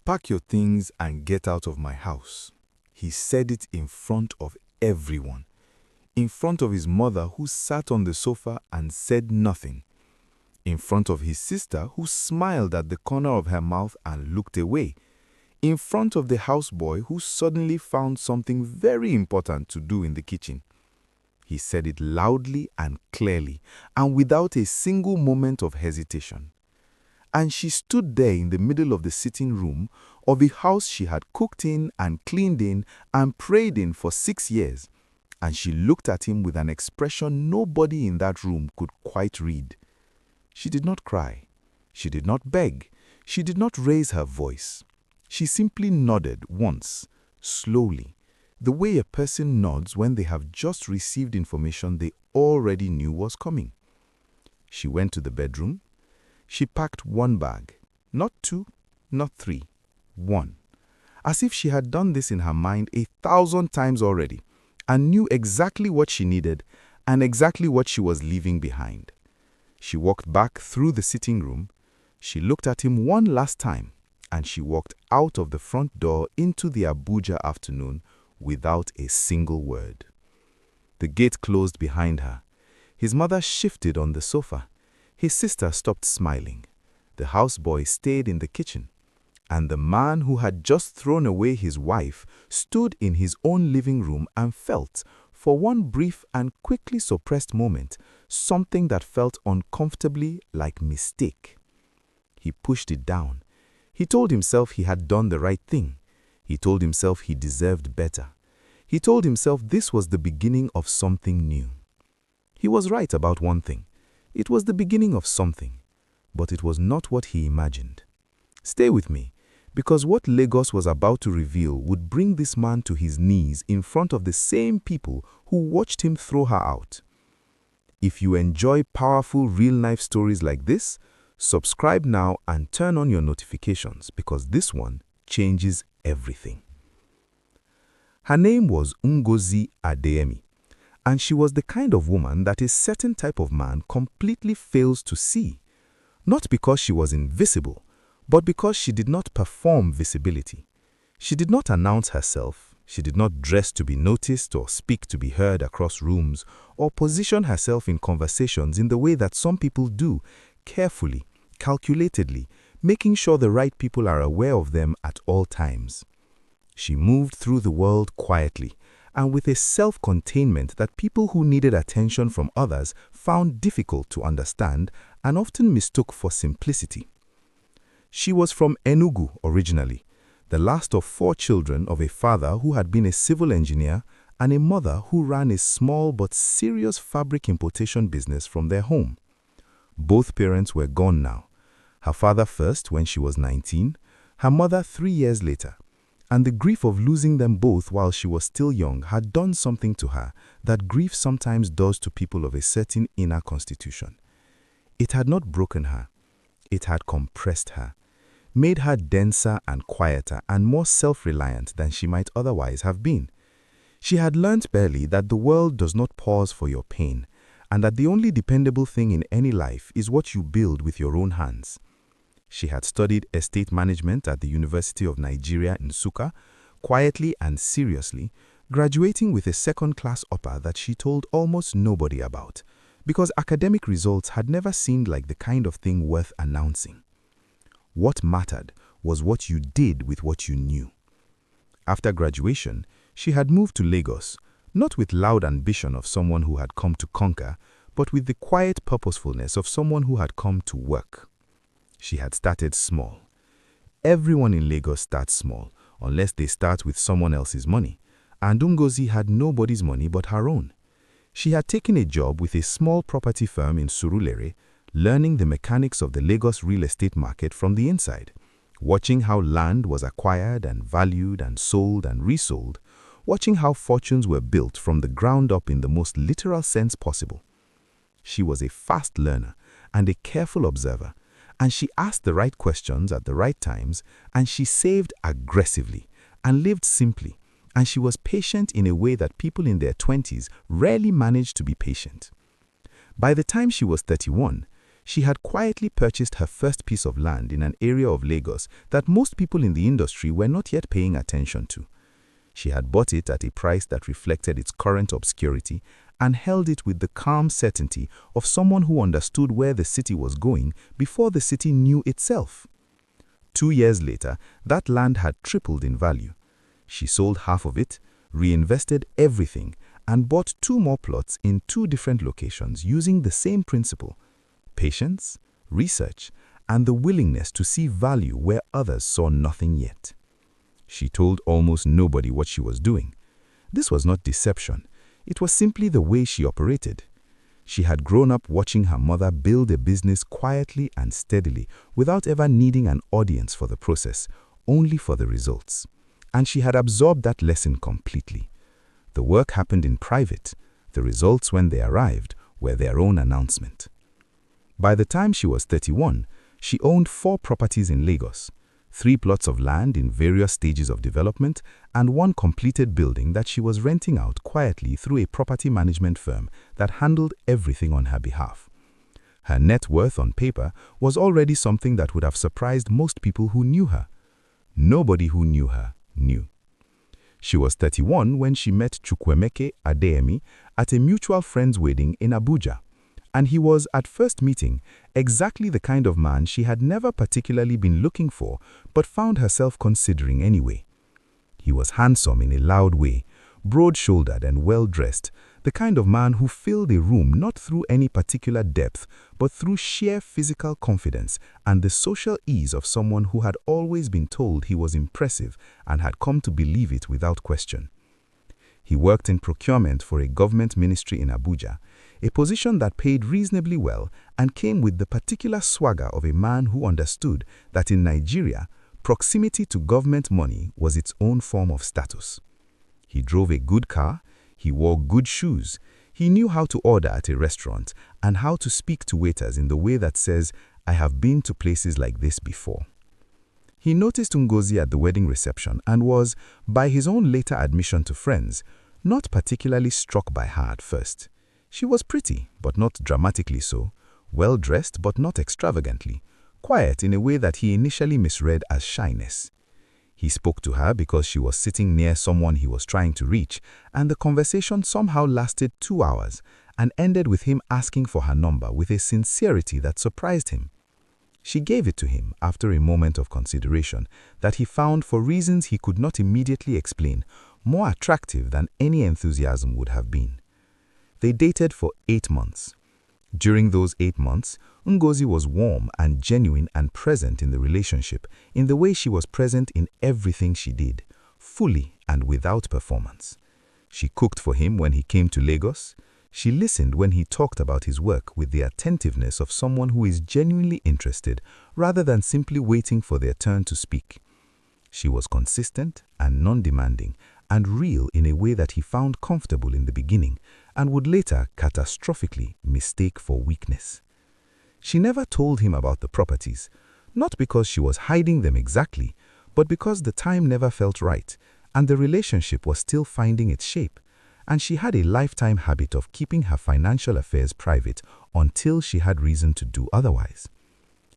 "Pack your things and get out of my house." He said it in front of everyone. In front of his mother, who sat on the sofa and said nothing. In front of his sister, who smiled at the corner of her mouth and looked away. In front of the houseboy, who suddenly found something very important to do in the kitchen. He said it loudly and clearly, and without a single moment of hesitation. And she stood there in the middle of the sitting room of a house she had cooked in and cleaned in and prayed in for 6 years, and she looked at him with an expression nobody in that room could quite read. She did not cry. She did not beg. She did not raise her voice. She simply nodded once, slowly, the way a person nods when they have just received information they already knew was coming. She went to the bedroom. She packed 1 bag, not 2, not 3, 1, as if she had done this in her mind 1,000 times already and knew exactly what she needed and exactly what she was leaving behind. She walked back through the sitting room. She looked at him one last time, and she walked out of the front door into the Abuja afternoon without a single word. The gate closed behind her. His mother shifted on the sofa. His sister stopped smiling. The houseboy stayed in the kitchen. And the man who had just thrown away his wife stood in his own living room and felt, for one brief and quickly suppressed moment, something that felt uncomfortably like mistake. He pushed it down. He told himself he had done the right thing. He told himself he deserved better. He told himself this was the beginning of something new. He was right about one thing. It was the beginning of something, but it was not what he imagined. Stay with me, because what Lagos was about to reveal would bring this man to his knees in front of the same people who watched him throw her out. If you enjoy powerful real-life stories like this, subscribe now and turn on your notifications, because this one changes everything. Her name was Ngozi Adeyemi, and she was the kind of woman that a certain type of man completely fails to see, not because she was invisible, but because she did not perform visibility. She did not announce herself. She did not dress to be noticed or speak to be heard across rooms or position herself in conversations in the way that some people do, carefully, calculatedly, making sure the right people are aware of them at all times. She moved through the world quietly and with a self-containment that people who needed attention from others found difficult to understand and often mistook for simplicity. She was from Enugu originally, the last of 4 children of a father who had been a civil engineer and a mother who ran a small but serious fabric importation business from their home. Both parents were gone now. Her father first when she was 19, her mother 3 years later. And the grief of losing them both while she was still young had done something to her that grief sometimes does to people of a certain inner constitution. It had not broken her. It had compressed her, made her denser and quieter and more self-reliant than she might otherwise have been. She had learnt barely that the world does not pause for your pain, and that the only dependable thing in any life is what you build with your own hands. She had studied estate management at the University of Nigeria in Nsukka, quietly and seriously, graduating with a second-class upper that she told almost nobody about, because academic results had never seemed like the kind of thing worth announcing. What mattered was what you did with what you knew. After graduation, she had moved to Lagos, not with loud ambition of someone who had come to conquer, but with the quiet purposefulness of someone who had come to work. She had started small. Everyone in Lagos starts small, unless they start with someone else's money, and Ngozi had nobody's money but her own. She had taken a job with a small property firm in Surulere, learning the mechanics of the Lagos real estate market from the inside, watching how land was acquired and valued and sold and resold, watching how fortunes were built from the ground up in the most literal sense possible. She was a fast learner and a careful observer, and she asked the right questions at the right times, and she saved aggressively and lived simply, and she was patient in a way that people in their 20s rarely managed to be patient. By the time she was 31, she had quietly purchased her first piece of land in an area of Lagos that most people in the industry were not yet paying attention to. She had bought it at a price that reflected its current obscurity and held it with the calm certainty of someone who understood where the city was going before the city knew itself. 2 years later, that land had tripled in value. She sold half of it, reinvested everything, and bought 2 more plots in 2 different locations using the same principle: patience, research, and the willingness to see value where others saw nothing yet. She told almost nobody what she was doing. This was not deception. It was simply the way she operated. She had grown up watching her mother build a business quietly and steadily without ever needing an audience for the process, only for the results. And she had absorbed that lesson completely. The work happened in private. The results, when they arrived, were their own announcement. By the time she was 31, she owned 4 properties in Lagos, 3 plots of land in various stages of development, and 1 completed building that she was renting out quietly through a property management firm that handled everything on her behalf. Her net worth on paper was already something that would have surprised most people who knew her. Nobody who knew her knew. She was 31 when she met Chukwemeke Adeyemi at a mutual friend's wedding in Abuja. And he was, at first meeting, exactly the kind of man she had never particularly been looking for, but found herself considering anyway. He was handsome in a loud way, broad-shouldered and well-dressed, the kind of man who filled a room not through any particular depth, but through sheer physical confidence and the social ease of someone who had always been told he was impressive and had come to believe it without question. He worked in procurement for a government ministry in Abuja, a position that paid reasonably well and came with the particular swagger of a man who understood that in Nigeria, proximity to government money was its own form of status. He drove a good car, he wore good shoes, he knew how to order at a restaurant and how to speak to waiters in the way that says, "I have been to places like this before." He noticed Ngozi at the wedding reception and was, by his own later admission to friends, not particularly struck by her at first. She was pretty, but not dramatically so, well-dressed, but not extravagantly, quiet in a way that he initially misread as shyness. He spoke to her because she was sitting near someone he was trying to reach, and the conversation somehow lasted 2 hours and ended with him asking for her number with a sincerity that surprised him. She gave it to him after a moment of consideration that he found, for reasons he could not immediately explain, more attractive than any enthusiasm would have been. They dated for 8 months. During those 8 months, Ngozi was warm and genuine and present in the relationship in the way she was present in everything she did, fully and without performance. She cooked for him when he came to Lagos. She listened when he talked about his work with the attentiveness of someone who is genuinely interested rather than simply waiting for their turn to speak. She was consistent and non-demanding and real in a way that he found comfortable in the beginning and would later catastrophically mistake for weakness. She never told him about the properties, not because she was hiding them exactly, but because the time never felt right and the relationship was still finding its shape, and she had a lifetime habit of keeping her financial affairs private until she had reason to do otherwise.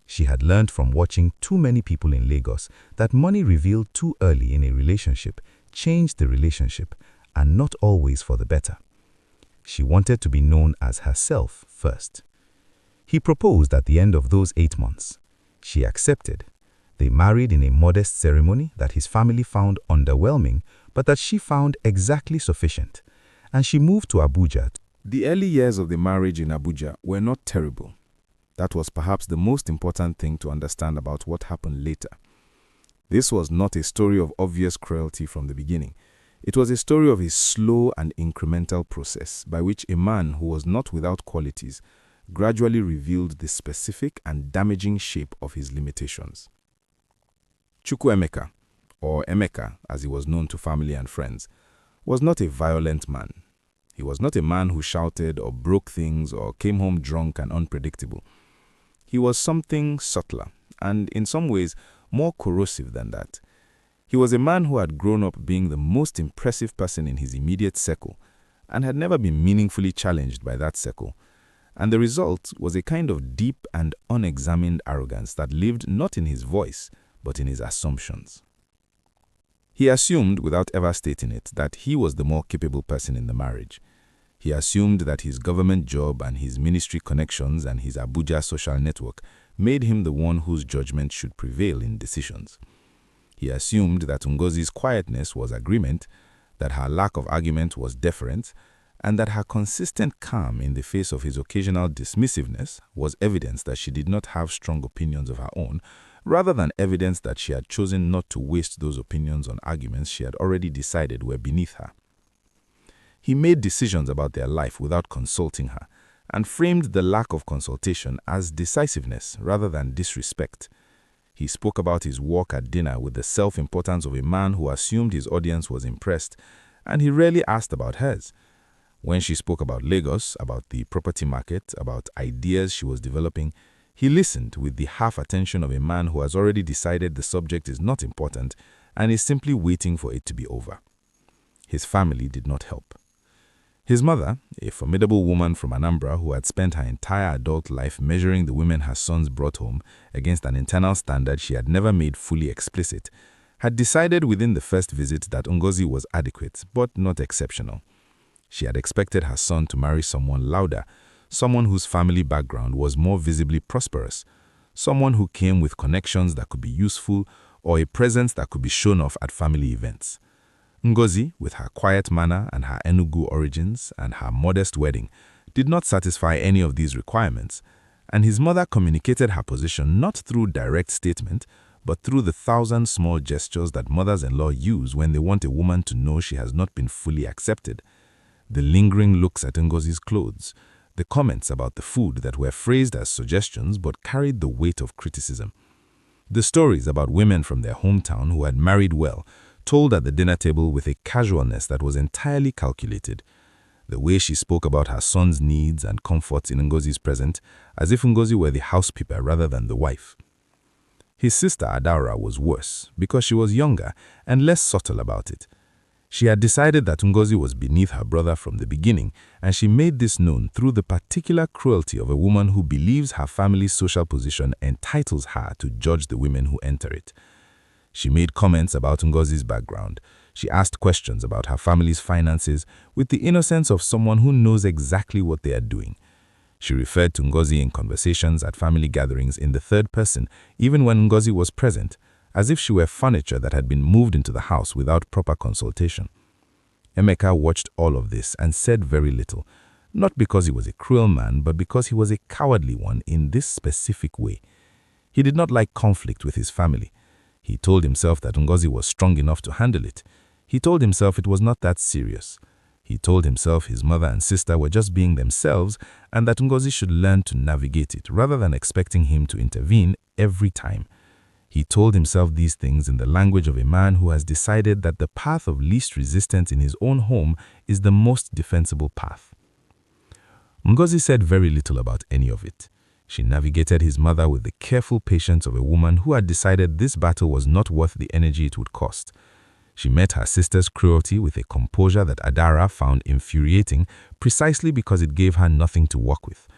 She had learned from watching too many people in Lagos that money revealed too early in a relationship changed the relationship, and not always for the better. She wanted to be known as herself first. He proposed at the end of those 8 months. She accepted. They married in a modest ceremony that his family found underwhelming, but that she found exactly sufficient. And she moved to Abuja. The early years of the marriage in Abuja were not terrible. That was perhaps the most important thing to understand about what happened later. This was not a story of obvious cruelty from the beginning. It was a story of a slow and incremental process by which a man who was not without qualities gradually revealed the specific and damaging shape of his limitations. Chukwuemeka, or Emeka as he was known to family and friends, was not a violent man. He was not a man who shouted or broke things or came home drunk and unpredictable. He was something subtler and, in some ways, more corrosive than that. He was a man who had grown up being the most impressive person in his immediate circle and had never been meaningfully challenged by that circle. and the result was a kind of deep and unexamined arrogance that lived not in his voice, but in his assumptions. He assumed, without ever stating it, that he was the more capable person in the marriage. He assumed that his government job and his ministry connections and his Abuja social network made him the one whose judgment should prevail in decisions. He assumed that Ngozi's quietness was agreement, that her lack of argument was deference, and that her consistent calm in the face of his occasional dismissiveness was evidence that she did not have strong opinions of her own, rather than evidence that she had chosen not to waste those opinions on arguments she had already decided were beneath her. He made decisions about their life without consulting her, and framed the lack of consultation as decisiveness rather than disrespect. He spoke about his work at dinner with the self-importance of a man who assumed his audience was impressed, and he rarely asked about hers. When she spoke about Lagos, about the property market, about ideas she was developing, he listened with the half attention of a man who has already decided the subject is not important and is simply waiting for it to be over. His family did not help. His mother, a formidable woman from Anambra who had spent her entire adult life measuring the women her sons brought home against an internal standard she had never made fully explicit, had decided within the first visit that Ngozi was adequate but not exceptional. She had expected her son to marry someone louder, someone whose family background was more visibly prosperous, someone who came with connections that could be useful or a presence that could be shown off at family events. Ngozi, with her quiet manner and her Enugu origins and her modest wedding, did not satisfy any of these requirements, and his mother communicated her position not through direct statement, but through the 1,000 small gestures that mothers-in-law use when they want a woman to know she has not been fully accepted. The lingering looks at Ngozi's clothes, the comments about the food that were phrased as suggestions but carried the weight of criticism. The stories about women from their hometown who had married well, told at the dinner table with a casualness that was entirely calculated. The way she spoke about her son's needs and comforts in Ngozi's presence, as if Ngozi were the housekeeper rather than the wife. His sister Adaura was worse because she was younger and less subtle about it. She had decided that Ngozi was beneath her brother from the beginning, and she made this known through the particular cruelty of a woman who believes her family's social position entitles her to judge the women who enter it. She made comments about Ngozi's background. She asked questions about her family's finances with the innocence of someone who knows exactly what they are doing. She referred to Ngozi in conversations at family gatherings in the third person, even when Ngozi was present, as if she were furniture that had been moved into the house without proper consultation. Emeka watched all of this and said very little, not because he was a cruel man, but because he was a cowardly one in this specific way. He did not like conflict with his family. He told himself that Ngozi was strong enough to handle it. He told himself it was not that serious. He told himself his mother and sister were just being themselves and that Ngozi should learn to navigate it rather than expecting him to intervene every time. He told himself these things in the language of a man who has decided that the path of least resistance in his own home is the most defensible path. Ngozi said very little about any of it. She navigated his mother with the careful patience of a woman who had decided this battle was not worth the energy it would cost. She met her sister's cruelty with a composure that Adara found infuriating precisely because it gave her nothing to work with.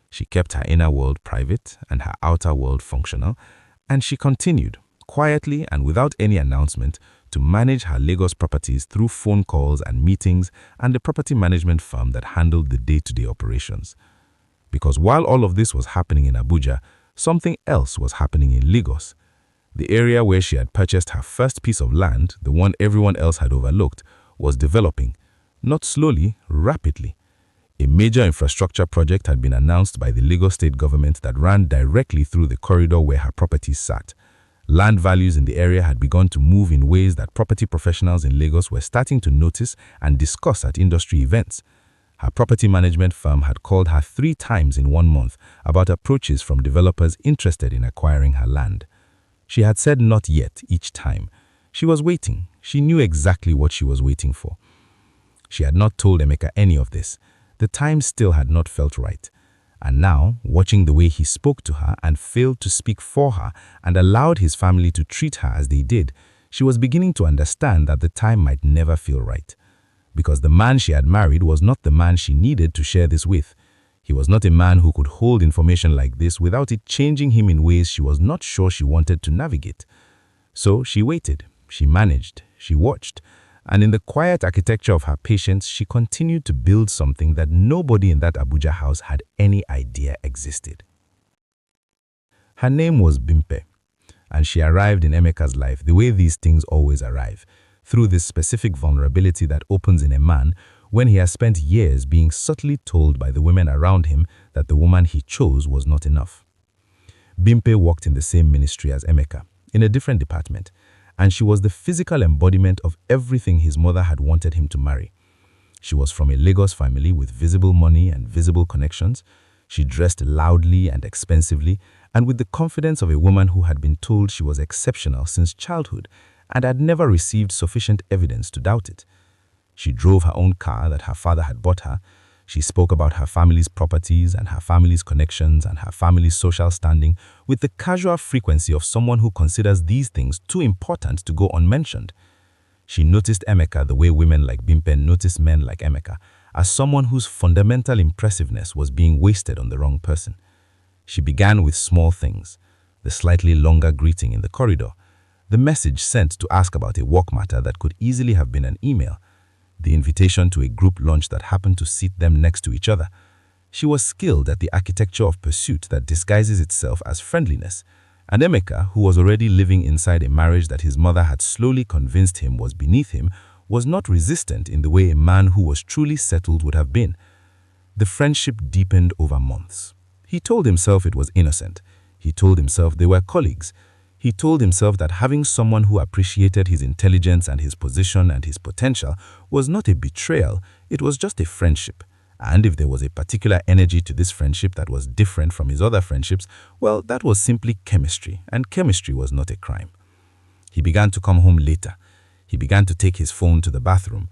She kept her inner world private and her outer world functional, and she continued, quietly and without any announcement, to manage her Lagos properties through phone calls and meetings and the property management firm that handled the day-to-day operations. Because while all of this was happening in Abuja, something else was happening in Lagos. The area where she had purchased her first piece of land, the one everyone else had overlooked, was developing, not slowly, rapidly. A major infrastructure project had been announced by the Lagos state government that ran directly through the corridor where her properties sat. Land values in the area had begun to move in ways that property professionals in Lagos were starting to notice and discuss at industry events. Her property management firm had called her 3 times in 1 month about approaches from developers interested in acquiring her land. She had said not yet each time. She was waiting. She knew exactly what she was waiting for. She had not told Emeka any of this. The time still had not felt right. And now, watching the way he spoke to her and failed to speak for her and allowed his family to treat her as they did, she was beginning to understand that the time might never feel right. Because the man she had married was not the man she needed to share this with. He was not a man who could hold information like this without it changing him in ways she was not sure she wanted to navigate. So she waited, she managed, she watched, and in the quiet architecture of her patience, she continued to build something that nobody in that Abuja house had any idea existed. Her name was Bimpe, and she arrived in Emeka's life the way these things always arrive, through this specific vulnerability that opens in a man when he has spent years being subtly told by the women around him that the woman he chose was not enough. Bimpe worked in the same ministry as Emeka, in a different department, and she was the physical embodiment of everything his mother had wanted him to marry. She was from a Lagos family with visible money and visible connections. She dressed loudly and expensively, and with the confidence of a woman who had been told she was exceptional since childhood and had never received sufficient evidence to doubt it. She drove her own car that her father had bought her. She spoke about her family's properties and her family's connections and her family's social standing with the casual frequency of someone who considers these things too important to go unmentioned. She noticed Emeka the way women like Bimpe notice men like Emeka, as someone whose fundamental impressiveness was being wasted on the wrong person. She began with small things, the slightly longer greeting in the corridor, the message sent to ask about a work matter that could easily have been an email, the invitation to a group lunch that happened to seat them next to each other. She was skilled at the architecture of pursuit that disguises itself as friendliness, and Emeka, who was already living inside a marriage that his mother had slowly convinced him was beneath him, was not resistant in the way a man who was truly settled would have been. The friendship deepened over months. He told himself it was innocent. He told himself they were colleagues. He told himself that having someone who appreciated his intelligence and his position and his potential was not a betrayal, it was just a friendship. And if there was a particular energy to this friendship that was different from his other friendships, well, that was simply chemistry, and chemistry was not a crime. He began to come home later. He began to take his phone to the bathroom.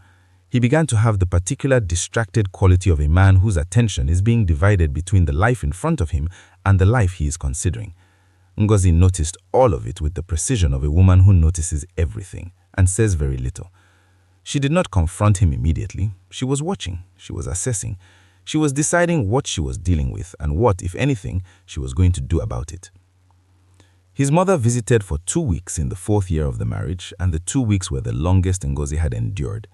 He began to have the particular distracted quality of a man whose attention is being divided between the life in front of him and the life he is considering. Ngozi noticed all of it with the precision of a woman who notices everything and says very little. She did not confront him immediately. She was watching. She was assessing. She was deciding what she was dealing with and what, if anything, she was going to do about it. His mother visited for 2 weeks in the 4th year of the marriage, and the 2 weeks were the longest Ngozi had endured.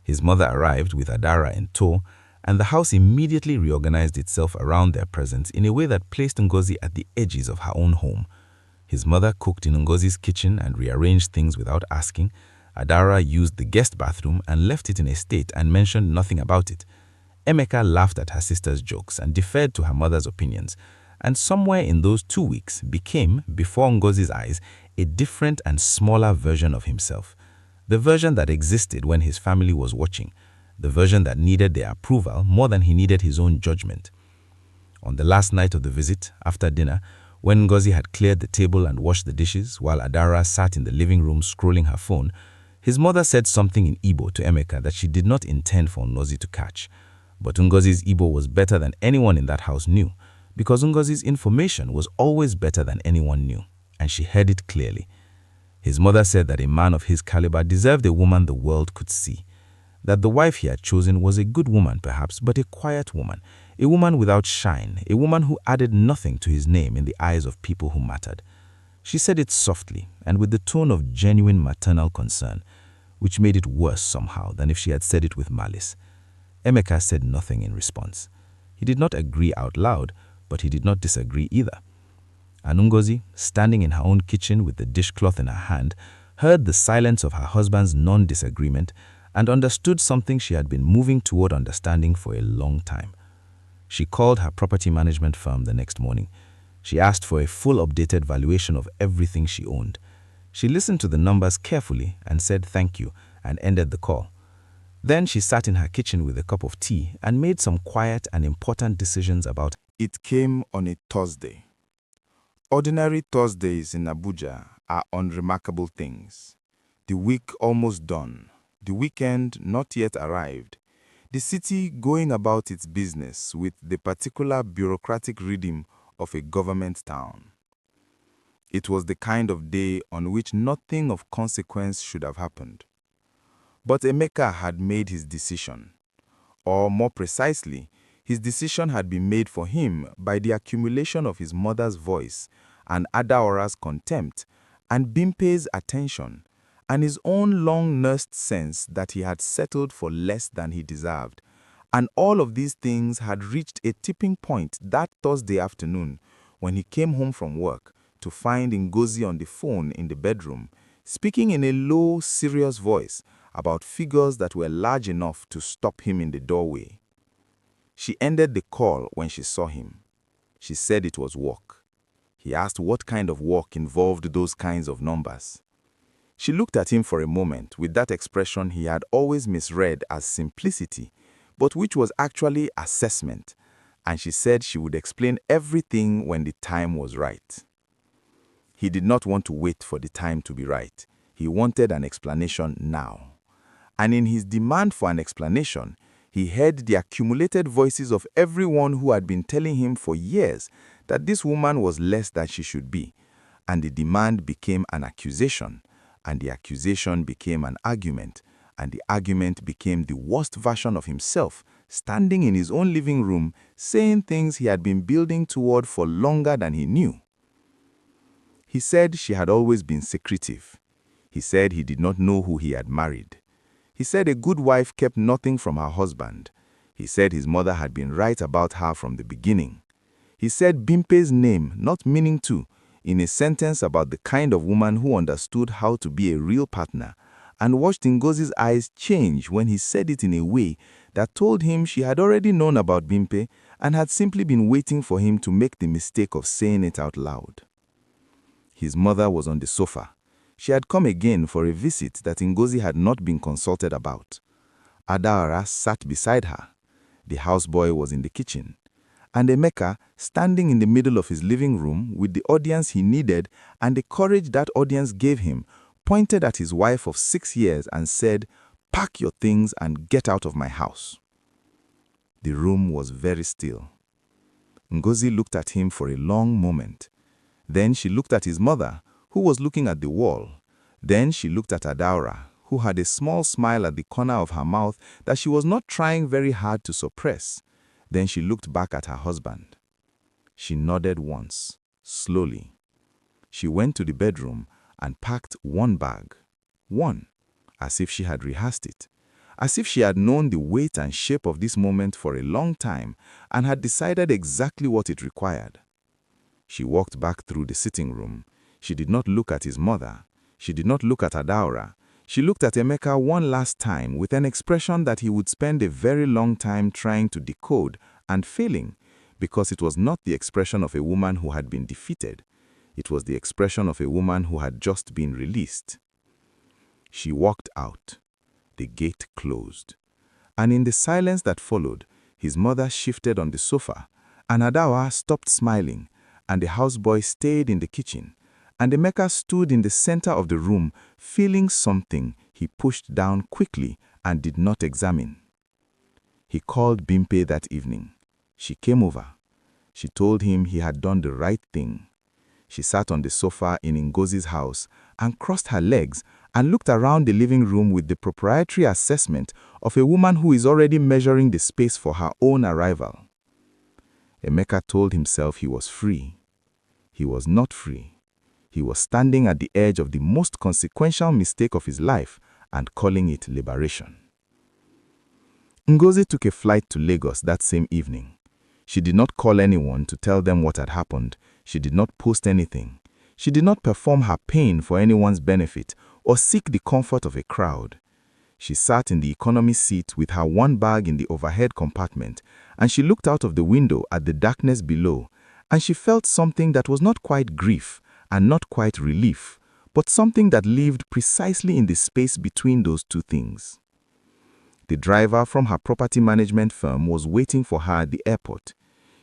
His mother arrived with Adara in tow, and the house immediately reorganized itself around their presence in a way that placed Ngozi at the edges of her own home. His mother cooked in Ngozi's kitchen and rearranged things without asking. Adara used the guest bathroom and left it in a state and mentioned nothing about it. Emeka laughed at her sister's jokes and deferred to her mother's opinions, and somewhere in those 2 weeks became, before Ngozi's eyes, a different and smaller version of himself. The version that existed when his family was watching, the version that needed their approval more than he needed his own judgment. On the last night of the visit, after dinner, when Ngozi had cleared the table and washed the dishes while Adara sat in the living room scrolling her phone, his mother said something in Igbo to Emeka that she did not intend for Ngozi to catch. But Ngozi's Igbo was better than anyone in that house knew, because Ngozi's information was always better than anyone knew, and she heard it clearly. His mother said that a man of his caliber deserved a woman the world could see, that the wife he had chosen was a good woman perhaps, but a quiet woman, a woman without shine, a woman who added nothing to his name in the eyes of people who mattered. She said it softly and with the tone of genuine maternal concern, which made it worse somehow than if she had said it with malice. Emeka said nothing in response. He did not agree out loud, but he did not disagree either. And Ngozi, standing in her own kitchen with the dishcloth in her hand, heard the silence of her husband's non-disagreement and understood something she had been moving toward understanding for a long time. She called her property management firm the next morning. She asked for a full updated valuation of everything she owned. She listened to the numbers carefully and said thank you and ended the call. Then she sat in her kitchen with a cup of tea and made some quiet and important decisions about. It came on a Thursday. Ordinary Thursdays in Abuja are unremarkable things. The week almost done, the weekend not yet arrived, the city going about its business with the particular bureaucratic rhythm of a government town. It was the kind of day on which nothing of consequence should have happened. But Emeka had made his decision, or more precisely, His decision had been made for him by the accumulation of his mother's voice and Adaora's contempt and Bimpe's attention and his own long-nursed sense that he had settled for less than he deserved. And all of these things had reached a tipping point that Thursday afternoon when he came home from work to find Ngozi on the phone in the bedroom, speaking in a low, serious voice about figures that were large enough to stop him in the doorway. She ended the call when she saw him. She said it was work. He asked what kind of work involved those kinds of numbers. She looked at him for a moment with that expression he had always misread as simplicity, but which was actually assessment, and she said she would explain everything when the time was right. He did not want to wait for the time to be right. He wanted an explanation now. And in his demand for an explanation, he heard the accumulated voices of everyone who had been telling him for years that this woman was less than she should be, and the demand became an accusation, and the accusation became an argument, and the argument became the worst version of himself, standing in his own living room, saying things he had been building toward for longer than he knew. He said she had always been secretive. He said he did not know who he had married. He said a good wife kept nothing from her husband. He said his mother had been right about her from the beginning. He said Bimpe's name, not meaning to, in a sentence about the kind of woman who understood how to be a real partner, and watched Ngozi's eyes change when he said it in a way that told him she had already known about Bimpe and had simply been waiting for him to make the mistake of saying it out loud. His mother was on the sofa. She had come again for a visit that Ngozi had not been consulted about. Adaora sat beside her. The houseboy was in the kitchen. And Emeka, standing in the middle of his living room with the audience he needed and the courage that audience gave him, pointed at his wife of 6 years and said, "Pack your things and get out of my house." The room was very still. Ngozi looked at him for a long moment. Then she looked at his mother, who was looking at the wall. Then she looked at Adaora, who had a small smile at the corner of her mouth that she was not trying very hard to suppress. Then she looked back at her husband. She nodded once, slowly. She went to the bedroom and packed one bag. One, as if she had rehearsed it, as if she had known the weight and shape of this moment for a long time and had decided exactly what it required. She walked back through the sitting room. She did not look at his mother. She did not look at Adaora. She looked at Emeka one last time with an expression that he would spend a very long time trying to decode and failing, because it was not the expression of a woman who had been defeated. It was the expression of a woman who had just been released. She walked out. The gate closed. And in the silence that followed, his mother shifted on the sofa, and Adaora stopped smiling, and the houseboy stayed in the kitchen, and Emeka stood in the center of the room, feeling something he pushed down quickly and did not examine. He called Bimpe that evening. She came over. She told him he had done the right thing. She sat on the sofa in Ngozi's house and crossed her legs and looked around the living room with the proprietary assessment of a woman who is already measuring the space for her own arrival. Emeka told himself he was free. He was not free. He was standing at the edge of the most consequential mistake of his life and calling it liberation. Ngozi took a flight to Lagos that same evening. She did not call anyone to tell them what had happened. She did not post anything. She did not perform her pain for anyone's benefit or seek the comfort of a crowd. She sat in the economy seat with her one bag in the overhead compartment, and she looked out of the window at the darkness below, and she felt something that was not quite grief and not quite relief, but something that lived precisely in the space between those two things. The driver from her property management firm was waiting for her at the airport.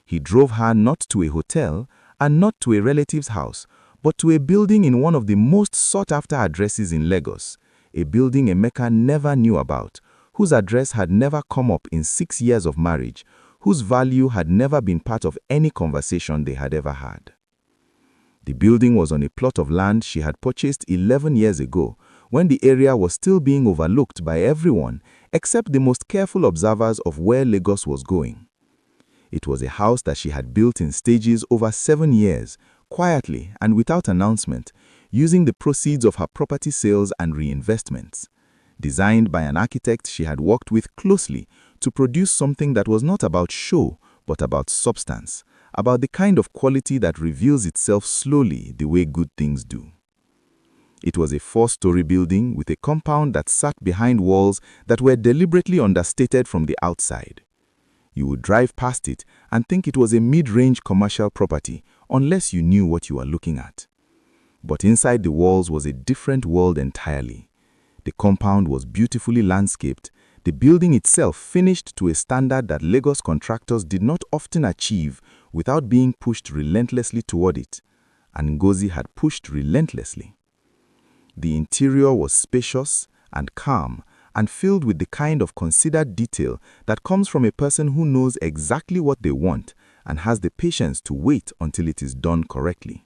He drove her not to a hotel and not to a relative's house, but to a building in one of the most sought-after addresses in Lagos, a building Emeka never knew about, whose address had never come up in 6 years of marriage, whose value had never been part of any conversation they had ever had. The building was on a plot of land she had purchased 11 years ago, when the area was still being overlooked by everyone except the most careful observers of where Lagos was going. It was a house that she had built in stages over 7 years, quietly and without announcement, using the proceeds of her property sales and reinvestments. Designed by an architect she had worked with closely to produce something that was not about show, but about substance, about the kind of quality that reveals itself slowly the way good things do. It was a 4-story building with a compound that sat behind walls that were deliberately understated from the outside. You would drive past it and think it was a mid-range commercial property unless you knew what you were looking at. But inside the walls was a different world entirely. The compound was beautifully landscaped, the building itself finished to a standard that Lagos contractors did not often achieve without being pushed relentlessly toward it, and Ngozi had pushed relentlessly. The interior was spacious and calm and filled with the kind of considered detail that comes from a person who knows exactly what they want and has the patience to wait until it is done correctly.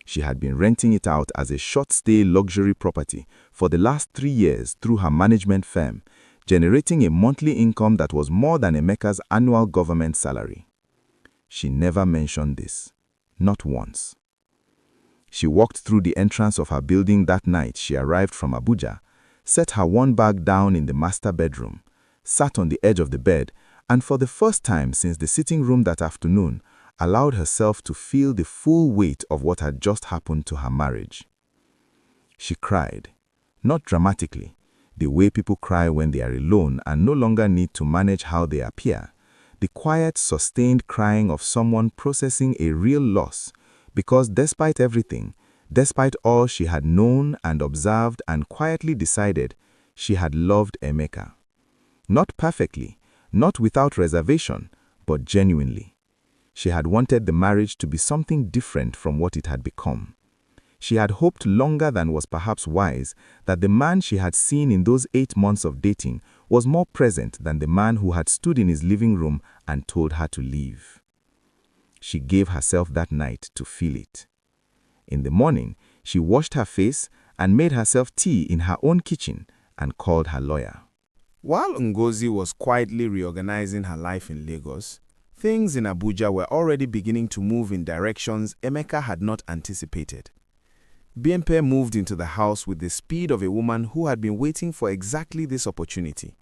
She had been renting it out as a short-stay luxury property for the last 3 years through her management firm, generating a monthly income that was more than Emeka's annual government salary. She never mentioned this, not once. She walked through the entrance of her building that night she arrived from Abuja, set her one bag down in the master bedroom, sat on the edge of the bed, and for the first time since the sitting room that afternoon, allowed herself to feel the full weight of what had just happened to her marriage. She cried, not dramatically, the way people cry when they are alone and no longer need to manage how they appear, the quiet, sustained crying of someone processing a real loss, because despite everything, despite all she had known and observed and quietly decided, she had loved Emeka. Not perfectly, not without reservation, but genuinely. She had wanted the marriage to be something different from what it had become. She had hoped longer than was perhaps wise that the man she had seen in those 8 months of dating was more present than the man who had stood in his living room and told her to leave. She gave herself that night to feel it. In the morning, she washed her face and made herself tea in her own kitchen and called her lawyer. While Ngozi was quietly reorganizing her life in Lagos, things in Abuja were already beginning to move in directions Emeka had not anticipated. Bimpe moved into the house with the speed of a woman who had been waiting for exactly this opportunity.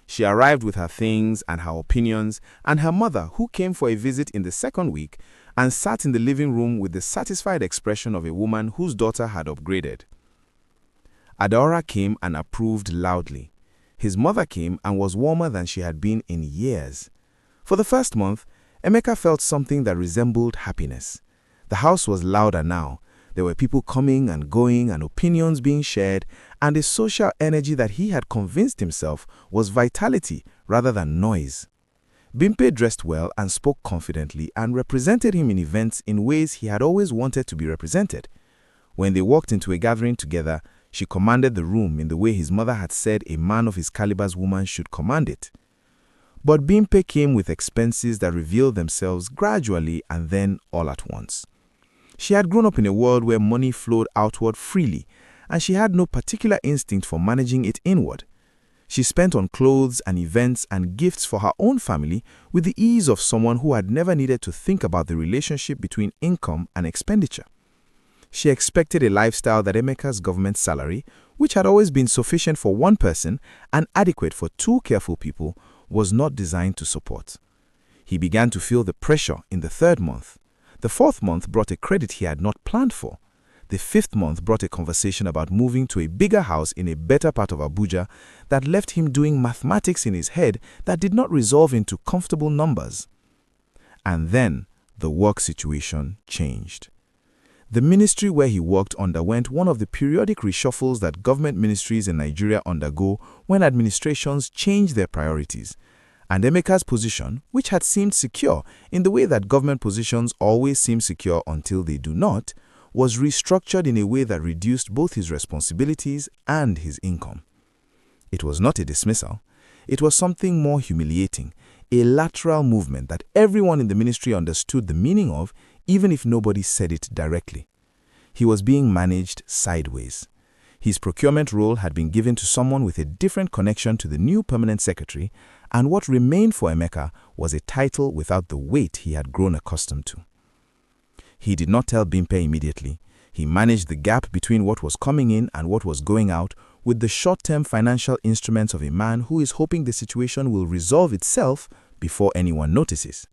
She arrived with her things and her opinions, and her mother, who came for a visit in the second week, and sat in the living room with the satisfied expression of a woman whose daughter had upgraded. Adaora came and approved loudly. His mother came and was warmer than she had been in years. For the first month, Emeka felt something that resembled happiness. The house was louder now. There were people coming and going and opinions being shared, and a social energy that he had convinced himself was vitality rather than noise. Bimpe dressed well and spoke confidently and represented him in events in ways he had always wanted to be represented. When they walked into a gathering together, she commanded the room in the way his mother had said a man of his caliber's woman should command it. But Bimpe came with expenses that revealed themselves gradually and then all at once. She had grown up in a world where money flowed outward freely, and she had no particular instinct for managing it inward. She spent on clothes and events and gifts for her own family with the ease of someone who had never needed to think about the relationship between income and expenditure. She expected a lifestyle that Emeka's government salary, which had always been sufficient for one person and adequate for 2 careful people, was not designed to support. He began to feel the pressure in the 3rd month. The 4th month brought a credit he had not planned for. The 5th month brought a conversation about moving to a bigger house in a better part of Abuja that left him doing mathematics in his head that did not resolve into comfortable numbers. And then the work situation changed. The ministry where he worked underwent one of the periodic reshuffles that government ministries in Nigeria undergo when administrations change their priorities. And Emeka's position, which had seemed secure in the way that government positions always seem secure until they do not, was restructured in a way that reduced both his responsibilities and his income. It was not a dismissal. It was something more humiliating, a lateral movement that everyone in the ministry understood the meaning of, even if nobody said it directly. He was being managed sideways. His procurement role had been given to someone with a different connection to the new permanent secretary, and what remained for Emeka was a title without the weight he had grown accustomed to. He did not tell Bimpe immediately. He managed the gap between what was coming in and what was going out with the short-term financial instruments of a man who is hoping the situation will resolve itself before anyone notices.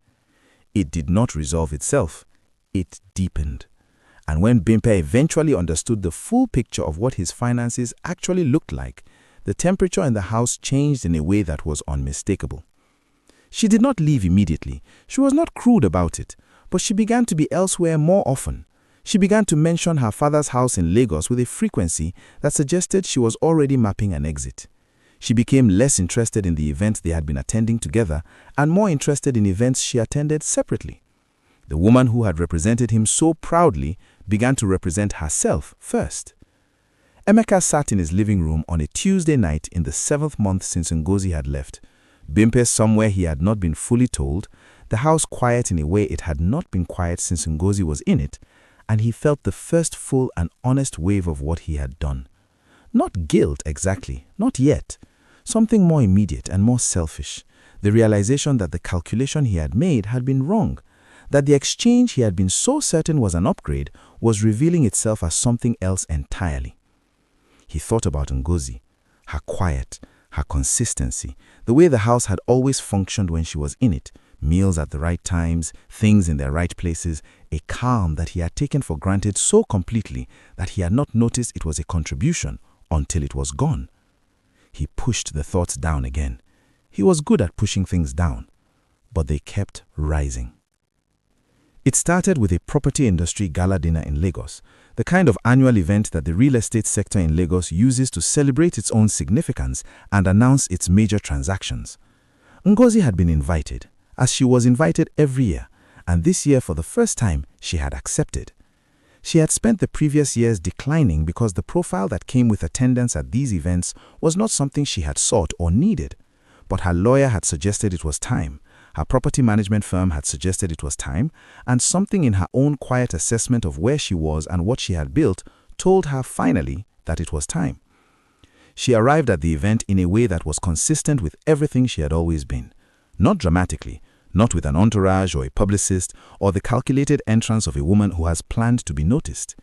It did not resolve itself. It deepened. And when Bimpe eventually understood the full picture of what his finances actually looked like, the temperature in the house changed in a way that was unmistakable. She did not leave immediately. She was not crude about it, but she began to be elsewhere more often. She began to mention her father's house in Lagos with a frequency that suggested she was already mapping an exit. She became less interested in the events they had been attending together and more interested in events she attended separately. The woman who had represented him so proudly began to represent herself first. Emeka sat in his living room on a Tuesday night in the 7th month since Ngozi had left. Bimpe somewhere he had not been fully told, the house quiet in a way it had not been quiet since Ngozi was in it, and he felt the first full and honest wave of what he had done. Not guilt exactly, not yet. Something more immediate and more selfish. The realization that the calculation he had made had been wrong, that the exchange he had been so certain was an upgrade was revealing itself as something else entirely. He thought about Ngozi, her quiet, her consistency, the way the house had always functioned when she was in it, meals at the right times, things in their right places, a calm that he had taken for granted so completely that he had not noticed it was a contribution until it was gone. He pushed the thoughts down again. He was good at pushing things down, but they kept rising. It started with a property industry gala dinner in Lagos, the kind of annual event that the real estate sector in Lagos uses to celebrate its own significance and announce its major transactions. Ngozi had been invited, as she was invited every year, and this year for the first time she had accepted. She had spent the previous years declining because the profile that came with attendance at these events was not something she had sought or needed. But her lawyer had suggested it was time, her property management firm had suggested it was time, and something in her own quiet assessment of where she was and what she had built told her finally that it was time. She arrived at the event in a way that was consistent with everything she had always been. Not dramatically, not with an entourage or a publicist or the calculated entrance of a woman who has planned to be noticed.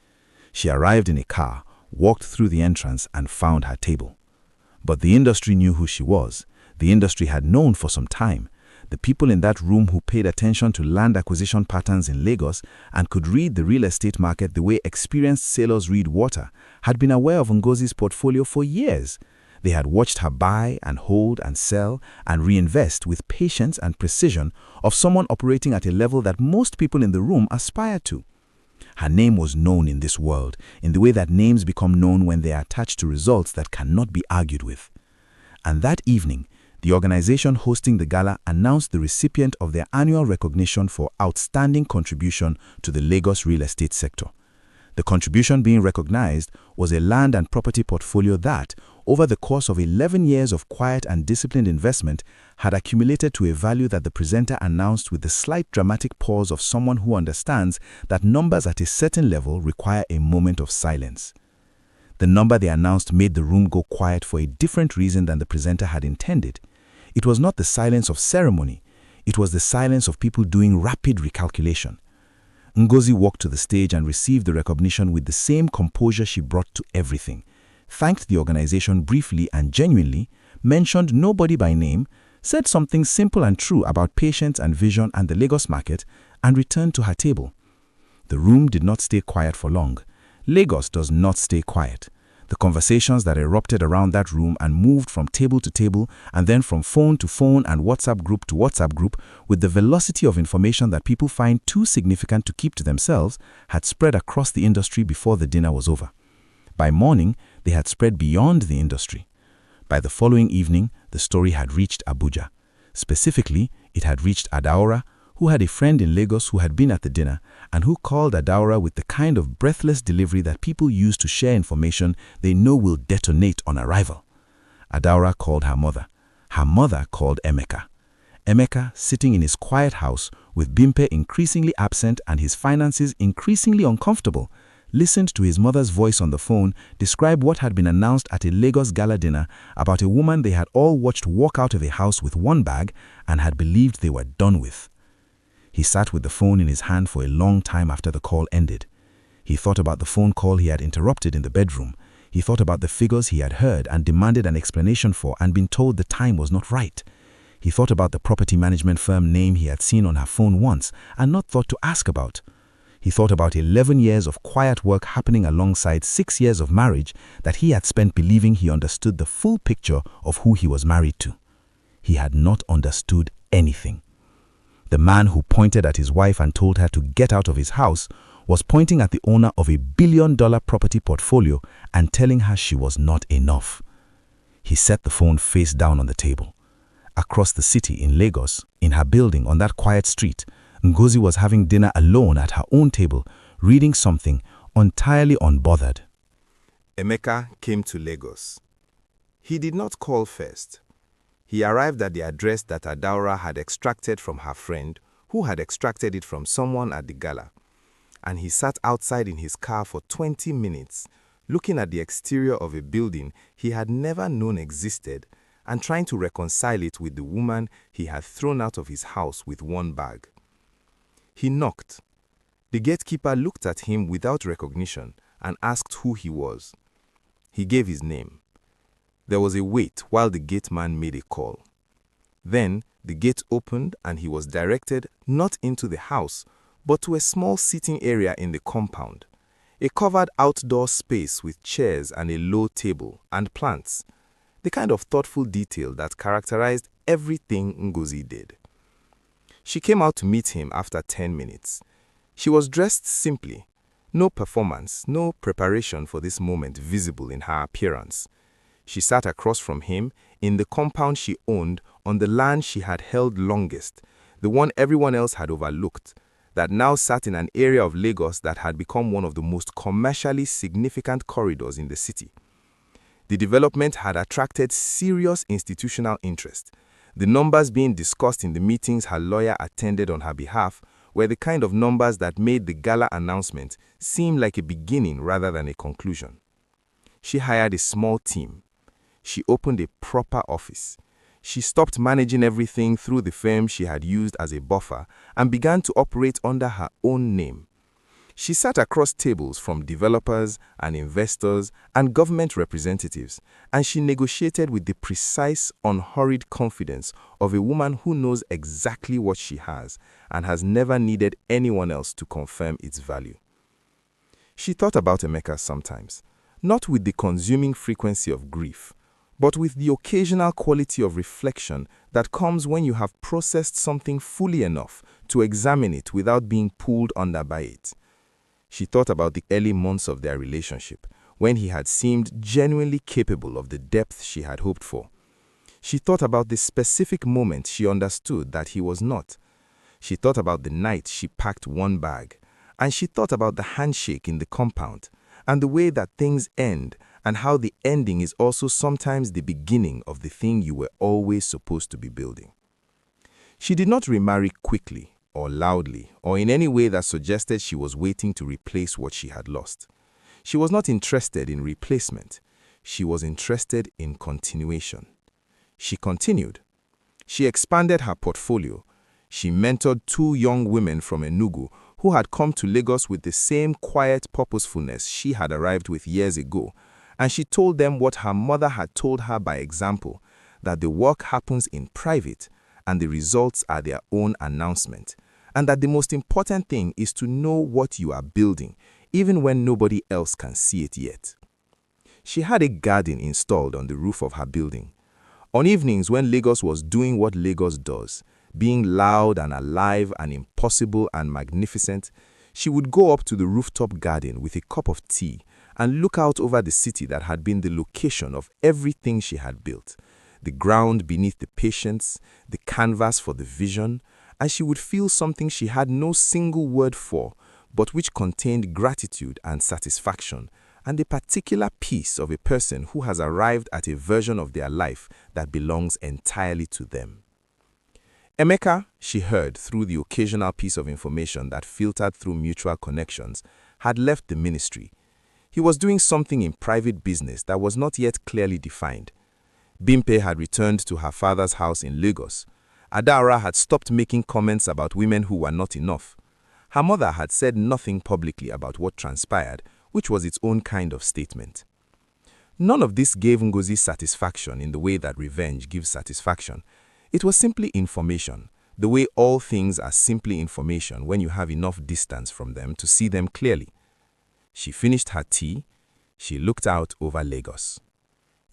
She arrived in a car, walked through the entrance and found her table. But the industry knew who she was. The industry had known for some time. The people in that room who paid attention to land acquisition patterns in Lagos and could read the real estate market the way experienced sailors read water had been aware of Ngozi's portfolio for years. They had watched her buy and hold and sell and reinvest with patience and precision of someone operating at a level that most people in the room aspired to. Her name was known in this world, in the way that names become known when they are attached to results that cannot be argued with. And that evening, the organization hosting the gala announced the recipient of their annual recognition for outstanding contribution to the Lagos real estate sector. The contribution being recognized was a land and property portfolio that, over the course of 11 years of quiet and disciplined investment, had accumulated to a value that the presenter announced with the slight dramatic pause of someone who understands that numbers at a certain level require a moment of silence. The number they announced made the room go quiet for a different reason than the presenter had intended. It was not the silence of ceremony. It was the silence of people doing rapid recalculation. Ngozi walked to the stage and received the recognition with the same composure she brought to everything, thanked the organization briefly and genuinely, mentioned nobody by name, said something simple and true about patience and vision and the Lagos market, and returned to her table. The room did not stay quiet for long. Lagos does not stay quiet. The conversations that erupted around that room and moved from table to table and then from phone to phone and WhatsApp group to WhatsApp group with the velocity of information that people find too significant to keep to themselves had spread across the industry before the dinner was over. By morning, they had spread beyond the industry. By the following evening, the story had reached Abuja. Specifically, it had reached Adaora, who had a friend in Lagos who had been at the dinner and who called Adaora with the kind of breathless delivery that people use to share information they know will detonate on arrival. Adaora called her mother. Her mother called Emeka. Emeka, sitting in his quiet house with Bimpe increasingly absent and his finances increasingly uncomfortable, listened to his mother's voice on the phone describe what had been announced at a Lagos gala dinner about a woman they had all watched walk out of a house with one bag and had believed they were done with. He sat with the phone in his hand for a long time after the call ended. He thought about the phone call he had interrupted in the bedroom. He thought about the figures he had heard and demanded an explanation for and been told the time was not right. He thought about the property management firm name he had seen on her phone once and not thought to ask about. He thought about 11 years of quiet work happening alongside 6 years of marriage that he had spent believing he understood the full picture of who he was married to. He had not understood anything. The man who pointed at his wife and told her to get out of his house was pointing at the owner of a billion-dollar property portfolio and telling her she was not enough. He set the phone face down on the table. Across the city in Lagos, in her building on that quiet street, Ngozi was having dinner alone at her own table, reading something, entirely unbothered. Emeka came to Lagos. He did not call first. He arrived at the address that Adaura had extracted from her friend, who had extracted it from someone at the gala. And he sat outside in his car for 20 minutes, looking at the exterior of a building he had never known existed and trying to reconcile it with the woman he had thrown out of his house with one bag. He knocked. The gatekeeper looked at him without recognition and asked who he was. He gave his name. There was a wait while the gateman made a call. Then the gate opened and he was directed not into the house, but to a small sitting area in the compound, a covered outdoor space with chairs and a low table and plants, the kind of thoughtful detail that characterized everything Ngozi did. She came out to meet him after 10 minutes. She was dressed simply, no performance, no preparation for this moment visible in her appearance. She sat across from him in the compound she owned on the land she had held longest, the one everyone else had overlooked, that now sat in an area of Lagos that had become one of the most commercially significant corridors in the city. The development had attracted serious institutional interest. The numbers being discussed in the meetings her lawyer attended on her behalf were the kind of numbers that made the gala announcement seem like a beginning rather than a conclusion. She hired a small team. She opened a proper office. She stopped managing everything through the firm she had used as a buffer and began to operate under her own name. She sat across tables from developers and investors and government representatives, and she negotiated with the precise, unhurried confidence of a woman who knows exactly what she has and has never needed anyone else to confirm its value. She thought about Emeka sometimes, not with the consuming frequency of grief, but with the occasional quality of reflection that comes when you have processed something fully enough to examine it without being pulled under by it. She thought about the early months of their relationship, when he had seemed genuinely capable of the depth she had hoped for. She thought about the specific moment she understood that he was not. She thought about the night she packed one bag, and she thought about the handshake in the compound, and the way that things end, and how the ending is also sometimes the beginning of the thing you were always supposed to be building. She did not remarry quickly, or loudly, or in any way that suggested she was waiting to replace what she had lost. She was not interested in replacement. She was interested in continuation. She continued. She expanded her portfolio. She mentored 2 young women from Enugu who had come to Lagos with the same quiet purposefulness she had arrived with years ago, and she told them what her mother had told her by example, that the work happens in private and the results are their own announcement, and that the most important thing is to know what you are building, even when nobody else can see it yet. She had a garden installed on the roof of her building. On evenings when Lagos was doing what Lagos does, being loud and alive and impossible and magnificent, she would go up to the rooftop garden with a cup of tea and look out over the city that had been the location of everything she had built, the ground beneath the patience, the canvas for the vision, and she would feel something she had no single word for, but which contained gratitude and satisfaction, and the particular peace of a person who has arrived at a version of their life that belongs entirely to them. Emeka, she heard through the occasional piece of information that filtered through mutual connections, had left the ministry. He was doing something in private business that was not yet clearly defined. Bimpe had returned to her father's house in Lagos. Adaora had stopped making comments about women who were not enough. Her mother had said nothing publicly about what transpired, which was its own kind of statement. None of this gave Ngozi satisfaction in the way that revenge gives satisfaction. It was simply information, the way all things are simply information when you have enough distance from them to see them clearly. She finished her tea. She looked out over Lagos.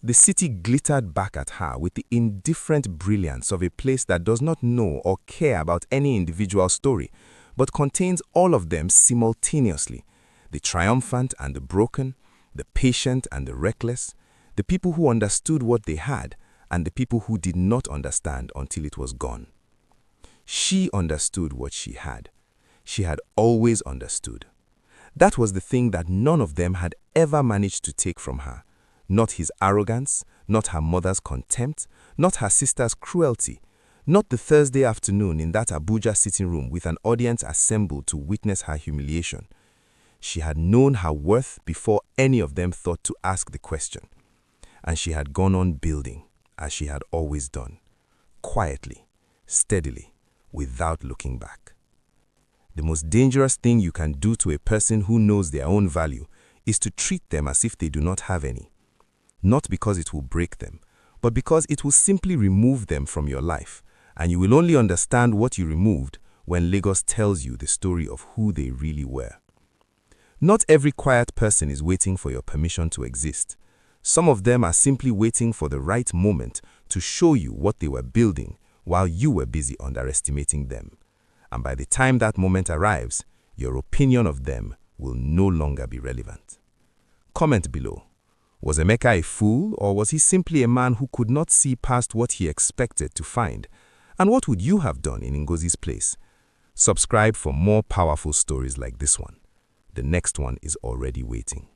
The city glittered back at her with the indifferent brilliance of a place that does not know or care about any individual story, but contains all of them simultaneously, the triumphant and the broken, the patient and the reckless, the people who understood what they had, and the people who did not understand until it was gone. She understood what she had. She had always understood. That was the thing that none of them had ever managed to take from her. Not his arrogance, not her mother's contempt, not her sister's cruelty, not the Thursday afternoon in that Abuja sitting room with an audience assembled to witness her humiliation. She had known her worth before any of them thought to ask the question. And she had gone on building, as she had always done, quietly, steadily, without looking back. The most dangerous thing you can do to a person who knows their own value is to treat them as if they do not have any. Not because it will break them, but because it will simply remove them from your life, and you will only understand what you removed when Lagos tells you the story of who they really were. Not every quiet person is waiting for your permission to exist. Some of them are simply waiting for the right moment to show you what they were building while you were busy underestimating them. And by the time that moment arrives, your opinion of them will no longer be relevant. Comment below. Was Emeka a fool, or was he simply a man who could not see past what he expected to find? And what would you have done in Ngozi's place? Subscribe for more powerful stories like this one. The next one is already waiting.